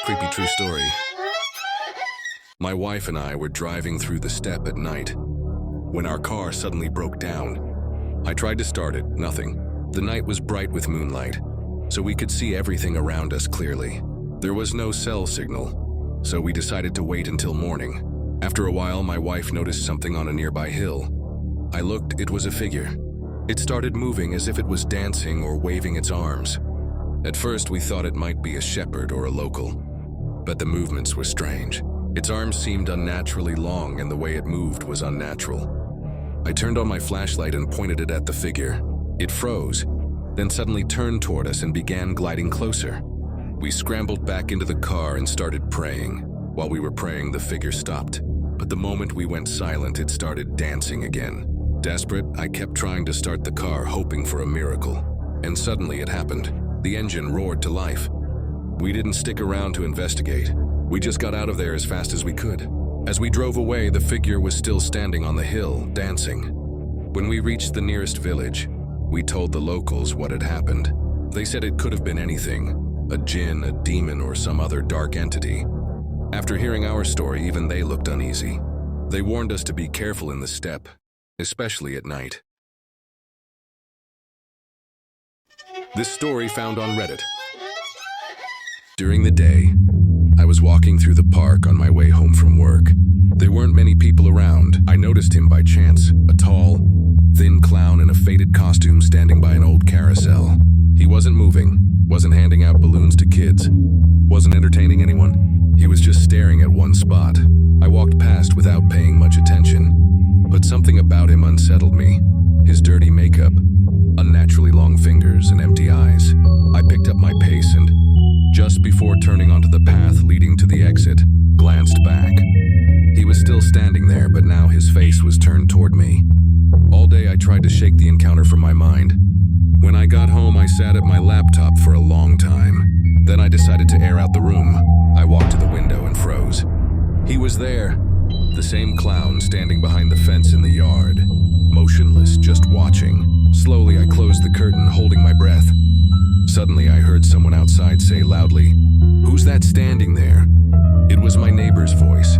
Creepy true story. My wife and I were driving through the steppe at night when our car suddenly broke down. I tried to start it, nothing. The night was bright with moonlight, so we could see everything around us clearly. There was no cell signal, so we decided to wait until morning. After a while, my wife noticed something on a nearby hill. I looked, it was a figure. It started moving as if it was dancing or waving its arms. At first, we thought it might be a shepherd or a local, but the movements were strange. Its arms seemed unnaturally long and the way it moved was unnatural. I turned on my flashlight and pointed it at the figure. It froze, then suddenly turned toward us and began gliding closer. We scrambled back into the car and started praying. While we were praying, the figure stopped, but the moment we went silent, it started dancing again. Desperate, I kept trying to start the car, hoping for a miracle, and suddenly it happened. The engine roared to life. We didn't stick around to investigate. We just got out of there as fast as we could. As we drove away, the figure was still standing on the hill, dancing. When we reached the nearest village, we told the locals what had happened. They said it could have been anything, a jinn, a demon, or some other dark entity. After hearing our story, even they looked uneasy. They warned us to be careful in the steppe, especially at night. This story found on Reddit. During the day, I was walking through the park on my way home from work. There weren't many people around. I noticed him by chance, a tall, thin clown in a faded costume standing by an old carousel. He wasn't moving, wasn't handing out balloons to kids, wasn't entertaining anyone. He was just staring at one spot. I walked past without paying much attention, but something about him unsettled me. His dirty makeup, unnaturally long fingers, and empty eyes. I picked up my pace and, just before turning onto the path leading to the exit, glanced back. He was still standing there, but now his face was turned toward me. All day I tried to shake the encounter from my mind. When I got home, I sat at my laptop for a long time. Then I decided to air out the room. I walked to the window and froze. He was there, the same clown standing behind the fence in the yard, motionless, just watching. Slowly, I closed the curtain, holding my breath. Suddenly, I heard someone outside say loudly, "Who's that standing there?" It was my neighbor's voice.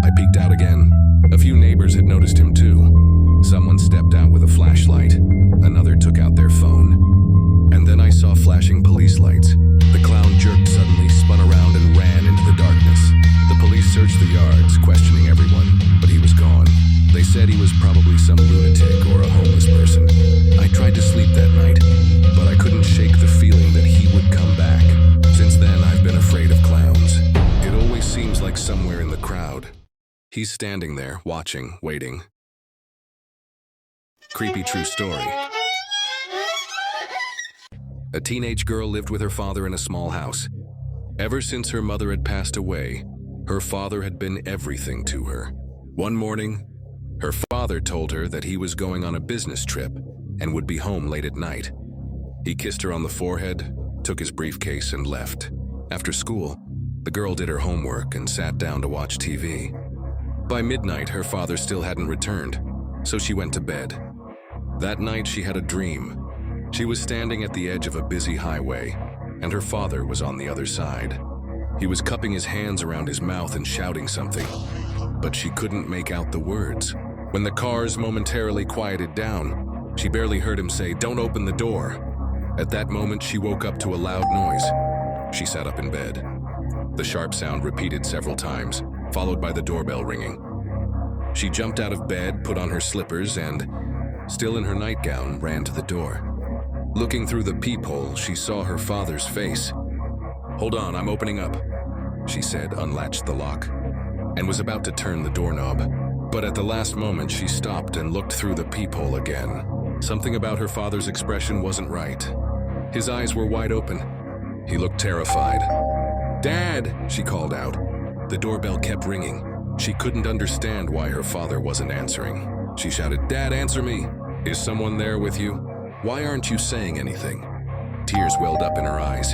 I peeked out again. A few neighbors had noticed him too. Someone stepped out with a flashlight. Another took out their phone. And then I saw flashing police lights. The clown jerked suddenly, spun around, and ran into the darkness. The police searched the yards, questioning everyone, but he was gone. They said he was probably some lunatic or a homeless person. I tried to sleep that night, but I couldn't shake the feeling that he would come back. Since then, I've been afraid of clowns. It always seems like somewhere in the crowd. He's standing there, watching, waiting. Creepy true story. A teenage girl lived with her father in a small house. Ever since her mother had passed away, her father had been everything to her. One morning, her father told her that he was going on a business trip and would be home late at night. He kissed her on the forehead, took his briefcase, and left. After school, the girl did her homework and sat down to watch TV. By midnight, her father still hadn't returned, so she went to bed. That night, she had a dream. She was standing at the edge of a busy highway, and her father was on the other side. He was cupping his hands around his mouth and shouting something, but she couldn't make out the words. When the cars momentarily quieted down, she barely heard him say, "Don't open the door." At that moment, she woke up to a loud noise. She sat up in bed. The sharp sound repeated several times, followed by the doorbell ringing. She jumped out of bed, put on her slippers, and, still in her nightgown, ran to the door. Looking through the peephole, she saw her father's face. "Hold on, I'm opening up," she said, unlatched the lock, and was about to turn the doorknob. But at the last moment, she stopped and looked through the peephole again. Something about her father's expression wasn't right. His eyes were wide open. He looked terrified. "Dad!" she called out. The doorbell kept ringing. She couldn't understand why her father wasn't answering. She shouted, "Dad, answer me! Is someone there with you? Why aren't you saying anything?" Tears welled up in her eyes.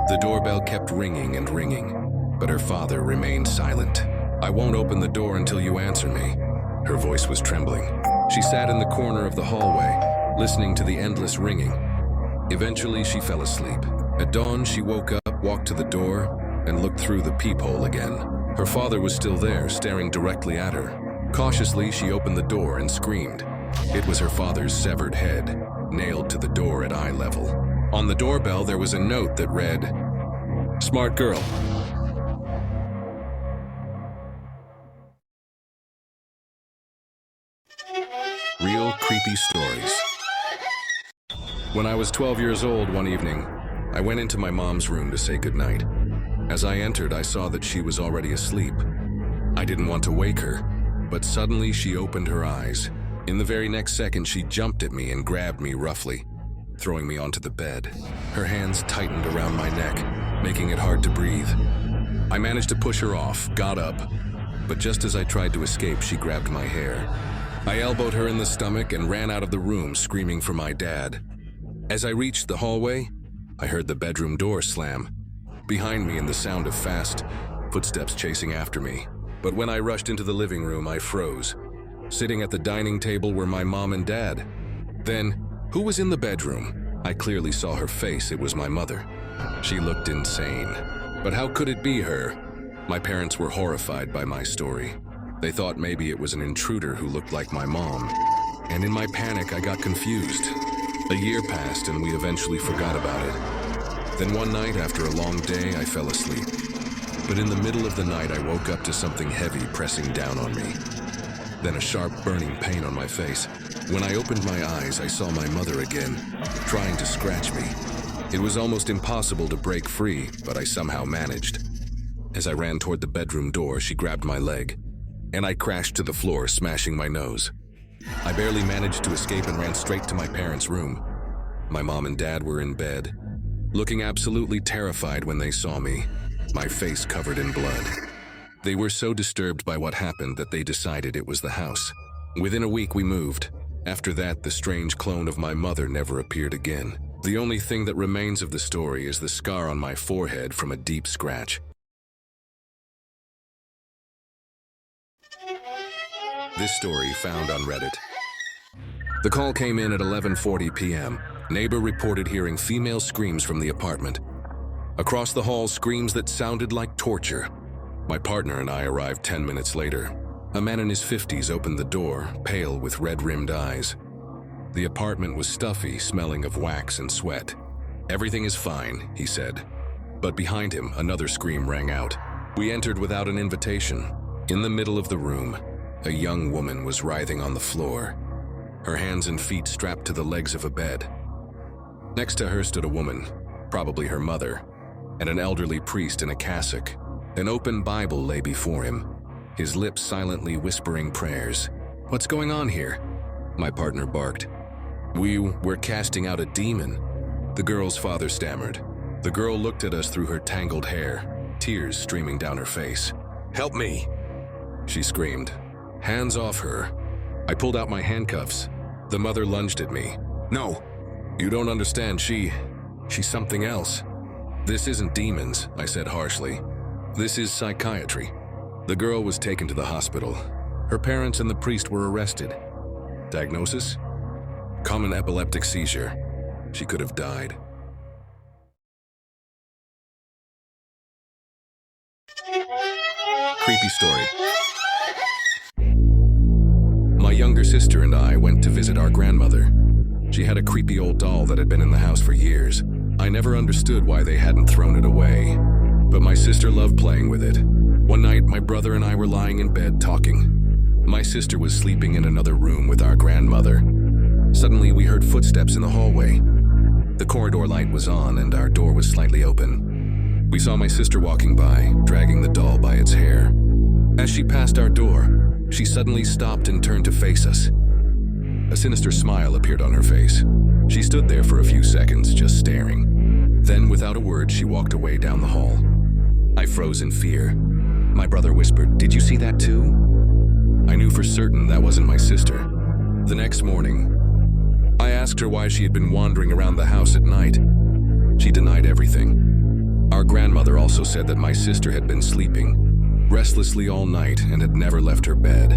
The doorbell kept ringing and ringing, but her father remained silent. "I won't open the door until you answer me." Her voice was trembling. She sat in the corner of the hallway, listening to the endless ringing. Eventually, she fell asleep. At dawn, she woke up, walked to the door, and looked through the peephole again. Her father was still there, staring directly at her. Cautiously, she opened the door and screamed. It was her father's severed head, nailed to the door at eye level. On the doorbell, there was a note that read, "Smart girl." Real creepy stories. When I was 12 years old one evening, I went into my mom's room to say goodnight. As I entered, I saw that she was already asleep. I didn't want to wake her, but suddenly she opened her eyes. In the very next second, she jumped at me and grabbed me roughly, throwing me onto the bed. Her hands tightened around my neck, making it hard to breathe. I managed to push her off, got up, but just as I tried to escape, she grabbed my hair. I elbowed her in the stomach and ran out of the room, screaming for my dad. As I reached the hallway, I heard the bedroom door slam. Behind me and the sound of fast footsteps chasing after me. But when I rushed into the living room, I froze. Sitting at the dining table were my mom and dad. Then, who was in the bedroom? I clearly saw her face. It was my mother. She looked insane. But how could it be her? My parents were horrified by my story. They thought maybe it was an intruder who looked like my mom. And in my panic, I got confused. A year passed and we eventually forgot about it. Then one night, after a long day, I fell asleep. But in the middle of the night, I woke up to something heavy pressing down on me. Then a sharp, burning pain on my face. When I opened my eyes, I saw my mother again, trying to scratch me. It was almost impossible to break free, but I somehow managed. As I ran toward the bedroom door, she grabbed my leg, and I crashed to the floor, smashing my nose. I barely managed to escape and ran straight to my parents' room. My mom and dad were in bed, looking absolutely terrified when they saw me, my face covered in blood. They were so disturbed by what happened that they decided it was the house. Within a week, we moved. After that, the strange clone of my mother never appeared again. The only thing that remains of the story is the scar on my forehead from a deep scratch. This story found on Reddit. The call came in at 11:40 p.m. Neighbor reported hearing female screams from the apartment. Across the hall, screams that sounded like torture. My partner and I arrived 10 minutes later. A man in his 50s opened the door, pale with red-rimmed eyes. The apartment was stuffy, smelling of wax and sweat. "Everything is fine," he said. But behind him, another scream rang out. We entered without an invitation. In the middle of the room, a young woman was writhing on the floor, her hands and feet strapped to the legs of a bed. Next to her stood a woman, probably her mother, and an elderly priest in a cassock. An open Bible lay before him, his lips silently whispering prayers. "What's going on here?" my partner barked. We're casting out a demon," the girl's father stammered. The girl looked at us through her tangled hair, tears streaming down her face. "Help me!" she screamed. "Hands off her." I pulled out my handcuffs. The mother lunged at me. "No, you don't understand. She's something else." "This isn't demons," I said harshly. "This is psychiatry." The girl was taken to the hospital. Her parents and the priest were arrested. Diagnosis? Common epileptic seizure. She could have died. Creepy story. My younger sister and I went to visit our grandmother. She had a creepy old doll that had been in the house for years. I never understood why they hadn't thrown it away, but my sister loved playing with it. One night, my brother and I were lying in bed talking. My sister was sleeping in another room with our grandmother. Suddenly, we heard footsteps in the hallway. The corridor light was on and our door was slightly open. We saw my sister walking by, dragging the doll by its hair. As she passed our door, she suddenly stopped and turned to face us. A sinister smile appeared on her face. She stood there for a few seconds, just staring. Then, without a word, she walked away down the hall. I froze in fear. My brother whispered, "Did you see that too?" I knew for certain that wasn't my sister. The next morning, I asked her why she had been wandering around the house at night. She denied everything. Our grandmother also said that my sister had been sleeping restlessly all night and had never left her bed.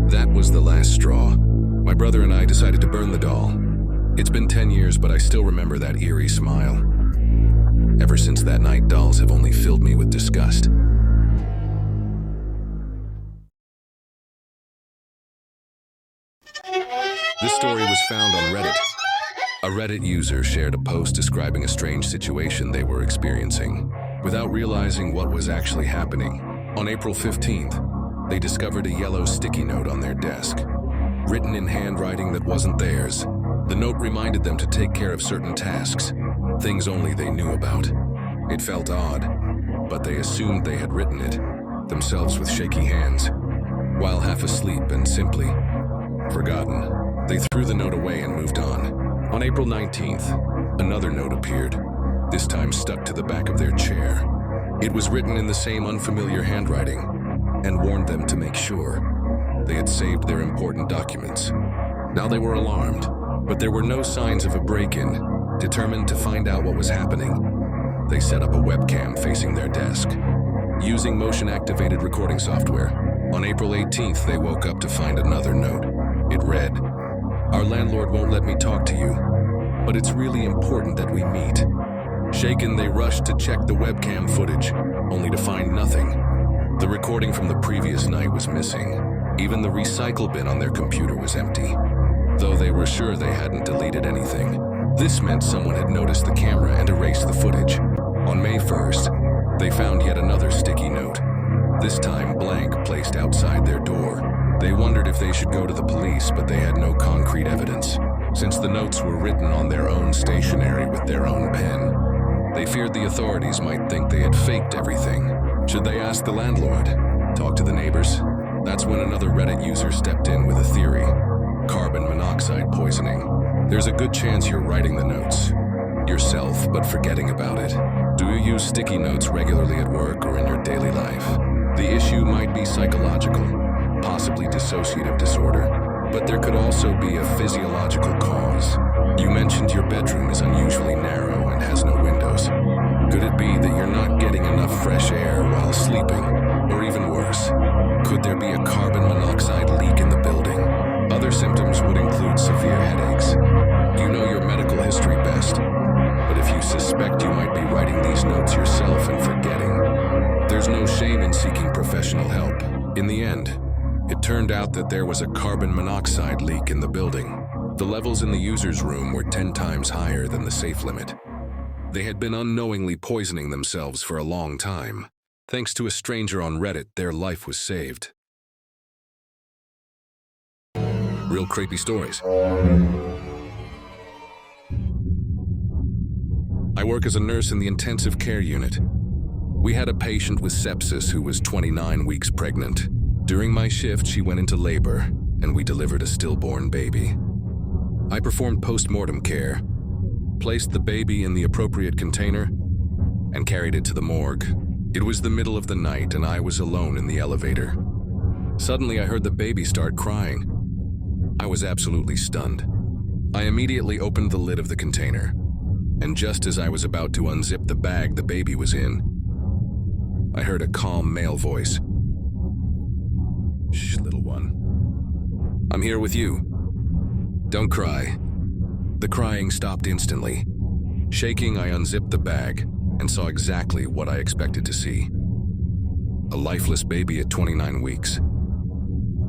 That was the last straw. My brother and I decided to burn the doll. It's been 10 years, but I still remember that eerie smile. Ever since that night, dolls have only filled me with disgust. This story was found on Reddit. A Reddit user shared a post describing a strange situation they were experiencing, without realizing what was actually happening. On April 15th, they discovered a yellow sticky note on their desk, written in handwriting that wasn't theirs. The note reminded them to take care of certain tasks, things only they knew about. It felt odd, but they assumed they had written it, themselves with shaky hands. While half asleep and simply forgotten, they threw the note away and moved on. On April 19th, another note appeared, this time stuck to the back of their chair. It was written in the same unfamiliar handwriting and warned them to make sure they had saved their important documents. Now they were alarmed, but there were no signs of a break-in. Determined to find out what was happening, they set up a webcam facing their desk, using motion-activated recording software. On April 18th, they woke up to find another note. It read, "Our landlord won't let me talk to you, but it's really important that we meet." Shaken, they rushed to check the webcam footage, only to find nothing. The recording from the previous night was missing. Even the recycle bin on their computer was empty, though they were sure they hadn't deleted anything. This meant someone had noticed the camera and erased the footage. On May 1st, they found yet another sticky note, this time blank, placed outside their door. They wondered if they should go to the police, but they had no concrete evidence, since the notes were written on their own stationery with their own pen. They feared the authorities might think they had faked everything. Should they ask the landlord? Talk to the neighbors? That's when another Reddit user stepped in with a theory: carbon monoxide poisoning. There's a good chance you're writing the notes yourself, but forgetting about it. Do you use sticky notes regularly at work or in your daily life? The issue might be psychological, possibly dissociative disorder, but there could also be a physiological cause. You mentioned your bedroom is unusually narrow and has no windows. Could it be that you're not getting enough fresh air while sleeping? Or even worse, could there be a carbon monoxide leak in the building? Other symptoms would include severe headaches. You know your medical history best, but if you suspect you might be writing these notes yourself and forgetting, there's no shame in seeking professional help. In the end, it turned out that there was a carbon monoxide leak in the building. The levels in the user's room were 10 times higher than the safe limit. They had been unknowingly poisoning themselves for a long time. Thanks to a stranger on Reddit, their life was saved. Real creepy stories. I work as a nurse in the intensive care unit. We had a patient with sepsis who was 29 weeks pregnant. During my shift, she went into labor, and we delivered a stillborn baby. I performed post-mortem care, placed the baby in the appropriate container, and carried it to the morgue. It was the middle of the night, and I was alone in the elevator. Suddenly, I heard the baby start crying. I was absolutely stunned. I immediately opened the lid of the container, and just as I was about to unzip the bag the baby was in, I heard a calm male voice. "Shh, little one. I'm here with you. Don't cry." The crying stopped instantly. Shaking, I unzipped the bag and saw exactly what I expected to see. A lifeless baby at 29 weeks.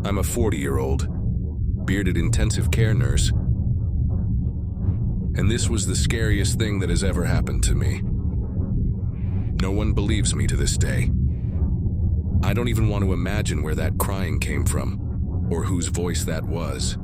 I'm a 40-year-old, bearded intensive care nurse, and this was the scariest thing that has ever happened to me. No one believes me to this day. I don't even want to imagine where that crying came from, or whose voice that was.